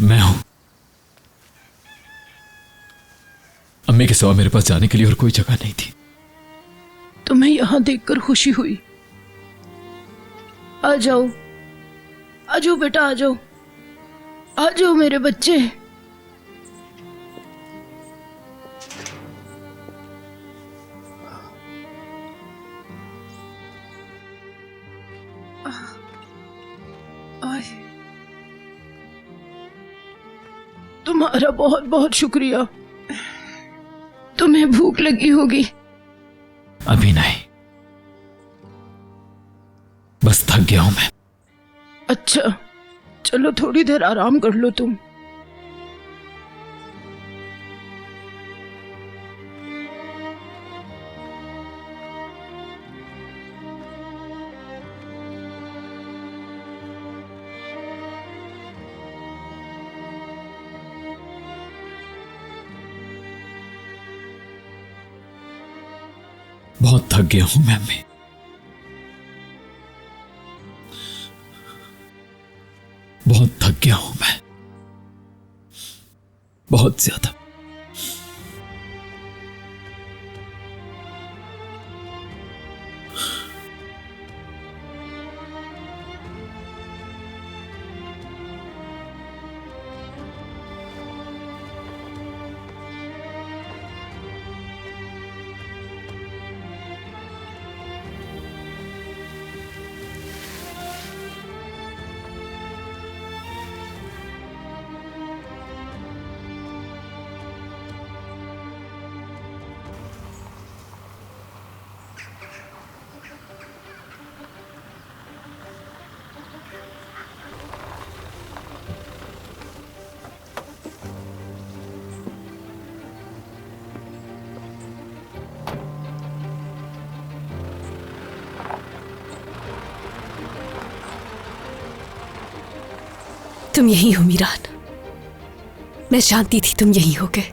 मैं हूं। अम्मी के सिवा मेरे पास जाने के लिए और कोई जगह नहीं थी। तुम्हें यहां देखकर खुशी हुई। आ जाओ, आ जाओ बेटा, आ जाओ, आ जाओ मेरे बच्चे। तुम्हारा बहुत बहुत शुक्रिया। तुम्हें भूख लगी होगी। अभी नहीं, बस थक गया हूं मैं। अच्छा, चलो थोड़ी देर आराम कर लो तुम। बहुत थक गया हूं मैं अम्मी। बहुत थक गया हूं मैं, बहुत ज्यादा। तुम यही हो मीरान, मैं जानती थी तुम यही होगे।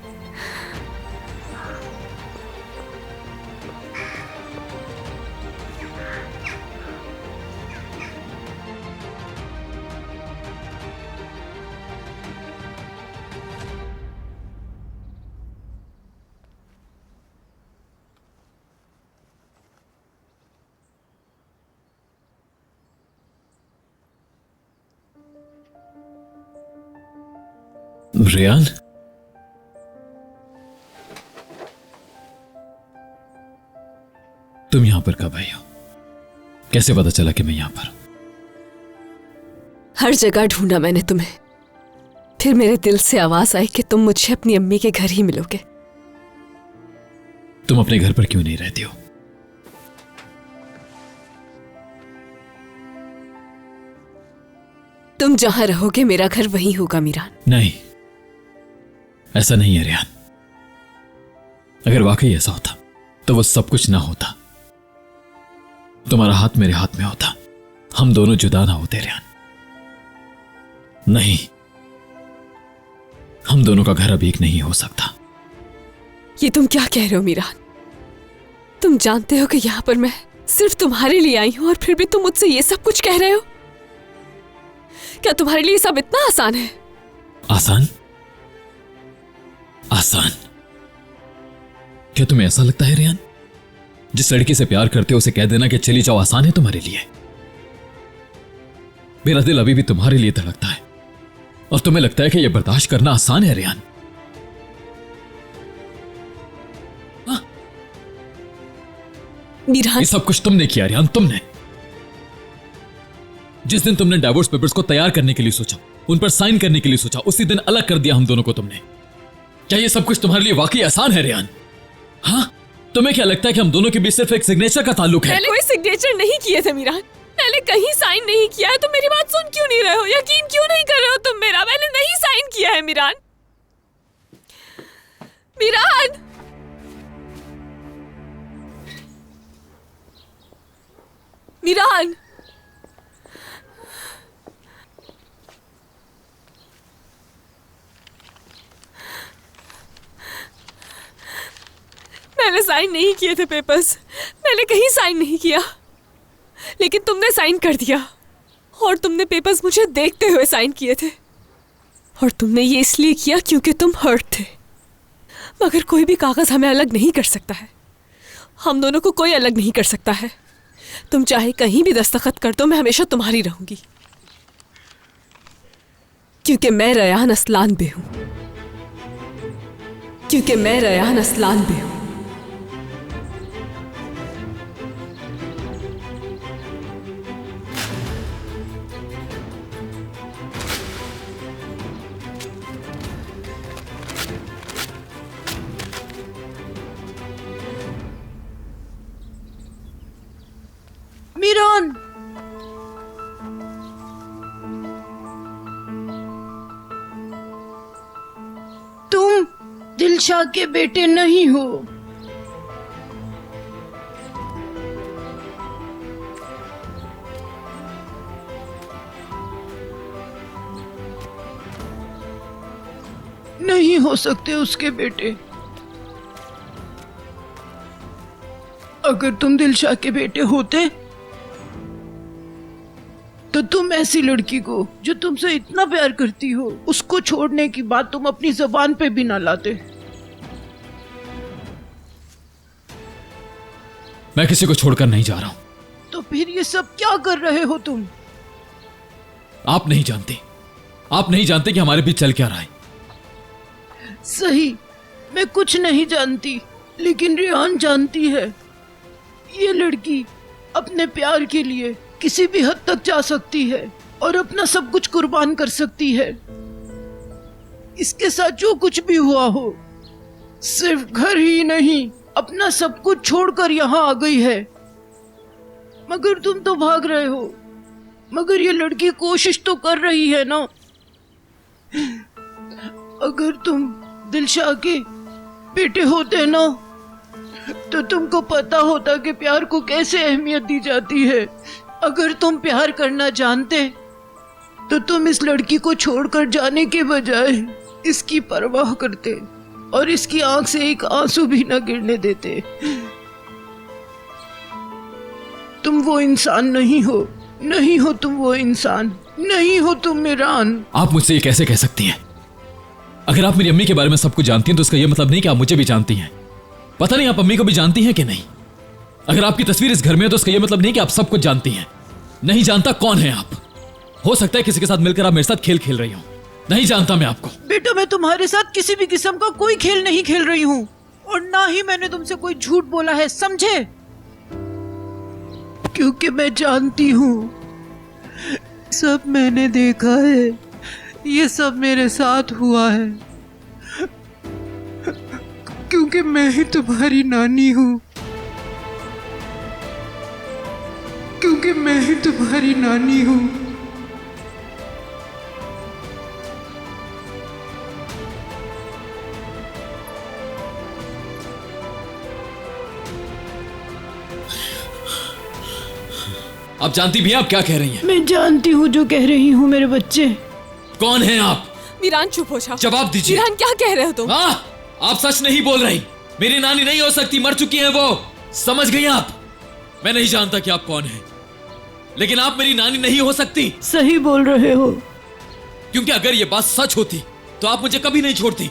रेयान, तुम यहां पर कब आई हो? कैसे पता चला कि मैं यहां पर? हर जगह ढूंढा मैंने तुम्हें, फिर मेरे दिल से आवाज आई कि तुम मुझे अपनी अम्मी के घर ही मिलोगे। तुम अपने घर पर क्यों नहीं रहती हो? तुम जहां रहोगे मेरा घर वही होगा मीरान। नहीं, ऐसा नहीं है रेयान। अगर वाकई ऐसा होता तो वो सब कुछ ना होता। तुम्हारा हाथ मेरे हाथ में होता, हम दोनों जुदा ना होते रेयान। नहीं, हम दोनों का घर अब एक नहीं हो सकता। ये तुम क्या कह रहे हो मीरान? तुम जानते हो कि यहां पर मैं सिर्फ तुम्हारे लिए आई हूं और फिर भी तुम मुझसे ये सब कुछ कह रहे हो? क्या तुम्हारे लिए सब इतना आसान है? आसान? आसान? क्या तुम्हें ऐसा लगता है रेयान, जिस लड़की से प्यार करते हो उसे कह देना कि चली जाओ आसान है तुम्हारे लिए? मेरा दिल अभी भी तुम्हारे लिए धड़कता है और तुम्हें लगता है कि यह बर्दाश्त करना आसान है रेयान? मीरान, ये सब कुछ तुमने किया रेयान, तुमने। जिस दिन तुमने डाइवोर्स पेपर्स को तैयार करने के लिए सोचा, उन पर साइन करने के लिए सोचा, उसी दिन अलग कर दिया हम दोनों को तुमने। क्या ये सब कुछ तुम्हारे लिए वाकई आसान है रेयान? हाँ, तुम्हें क्या लगता है कि हम दोनों के बीच सिर्फ एक सिग्नेचर का ताल्लुक है? मैंने कोई सिग्नेचर नहीं किए थे मीरान, मैंने कहीं साइन नहीं किया है। तुम मेरी बात सुन क्यों नहीं रहे हो? यकीन क्यों नहीं कर रहे हो तुम मेरा? मैंने नहीं साइन किया है मीरान। मीरान, मीरान, मैंने साइन नहीं किए थे पेपर्स, मैंने कहीं साइन नहीं किया, लेकिन तुमने साइन कर दिया और तुमने पेपर्स मुझे देखते हुए साइन किए थे। और तुमने ये इसलिए किया क्योंकि तुम हर्ट थे। मगर कोई भी कागज हमें अलग नहीं कर सकता है। हम दोनों को कोई अलग नहीं कर सकता है। तुम चाहे कहीं भी दस्तखत कर दो, मैं हमेशा तुम्हारी रहूंगी, क्योंकि मैं रयान असलान बे हूं। क्योंकि मैं रयान असलान बे हूं। मीरान, तुम दिलशाह के बेटे नहीं हो। नहीं हो सकते उसके बेटे। अगर तुम दिलशाह के बेटे होते तो तुम ऐसी लड़की को जो तुमसे इतना प्यार करती हो, उसको छोड़ने की बात तुम अपनी जुबान पे भी ना लाते। मैं किसी को छोड़कर नहीं जा रहा हूं। तो फिर ये सब क्या कर रहे हो तुम? आप नहीं जानते कि हमारे बीच चल क्या रहा है। सही, मैं कुछ नहीं जानती, लेकिन रेहान जानती है। ये लड़की अपने प्यार के लिए किसी भी हद तक जा सकती है और अपना सब कुछ कुर्बान कर सकती है। इसके साथ जो कुछ भी हुआ हो, सिर्फ घर ही नहीं, अपना सब कुछ छोड़कर यहाँ आ गई है। मगर तुम तो भाग रहे हो। मगर ये लड़की कोशिश तो कर रही है ना। अगर तुम दिलशाह के बेटे होते ना, तो तुमको पता होता कि प्यार को कैसे अहमियत दी जाती है। अगर तुम प्यार करना जानते तो तुम इस लड़की को छोड़कर जाने के बजाय इसकी परवाह करते और इसकी आंख से एक आंसू भी न गिरने देते। तुम वो इंसान नहीं हो। नहीं हो तुम वो इंसान। नहीं हो तुम मीरान। आप मुझसे ये कैसे कह सकती हैं? अगर आप मेरी अम्मी के बारे में सब कुछ जानती हैं तो इसका यह मतलब नहीं कि आप मुझे भी जानती हैं। पता नहीं आप अम्मी को भी जानती हैं कि नहीं। अगर आपकी तस्वीर इस घर में है तो इसका यह मतलब नहीं कि आप सब कुछ जानती हैं। नहीं जानता कौन है आप। हो सकता है किसी के साथ मिलकर आप मेरे साथ खेल खेल रही हो। नहीं जानता मैं आपको। बेटा, मैं तुम्हारे साथ किसी भी किस्म का कोई खेल नहीं खेल रही हूँ और ना ही मैंने तुमसे कोई झूठ बोला है, समझे? क्योंकि मैं जानती हूँ, सब मैंने देखा है। ये सब मेरे साथ हुआ है क्योंकि मैं ही तुम्हारी नानी हूँ। क्योंकि मैं ही तुम्हारी नानी हूँ। आप जानती भी हैं आप क्या कह रही हैं? मैं जानती हूँ जो कह रही हूँ मेरे बच्चे। कौन हैं आप? मीरान चुप हो जाओ। जवाब दीजिए। मीरान क्या कह रहे हो तुम? आप सच नहीं बोल रही। मेरी नानी नहीं हो सकती, मर चुकी हैं वो। समझ गई आप? मैं नहीं जानता कि आप कौन हैं, लेकिन आप मेरी नानी नहीं हो सकती। सही बोल रहे हो। क्योंकि अगर ये बात सच होती तो आप मुझे कभी नहीं छोड़ती।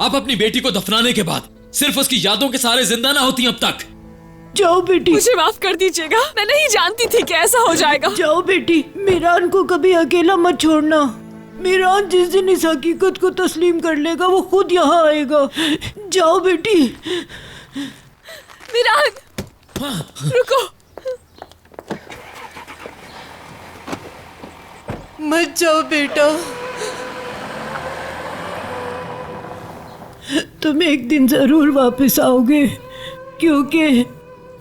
आप अपनी बेटी को दफनाने के बाद सिर्फ उसकी यादों के सहारे जिंदा ना होती अब तक। जाओ बेटी। मुझे माफ कर दीजिएगा, मैं नहीं जानती थी कि ऐसा हो जाएगा। जाओ बेटी, मीरान को कभी अकेला मत छोड़ना। मीरान जिस दिन इस हकीकत को तस्लीम कर लेगा वो खुद यहाँ आएगा। जाओ बेटी। मीरान, रुको। मत जाओ बेटा। तुम एक दिन जरूर वापस आओगे, क्योंकि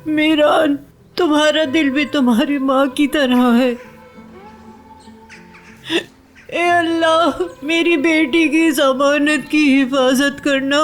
मीरान, तुम्हारा दिल भी तुम्हारी माँ की तरह है। ए अल्लाह, मेरी बेटी की जमानत की हिफाजत करना।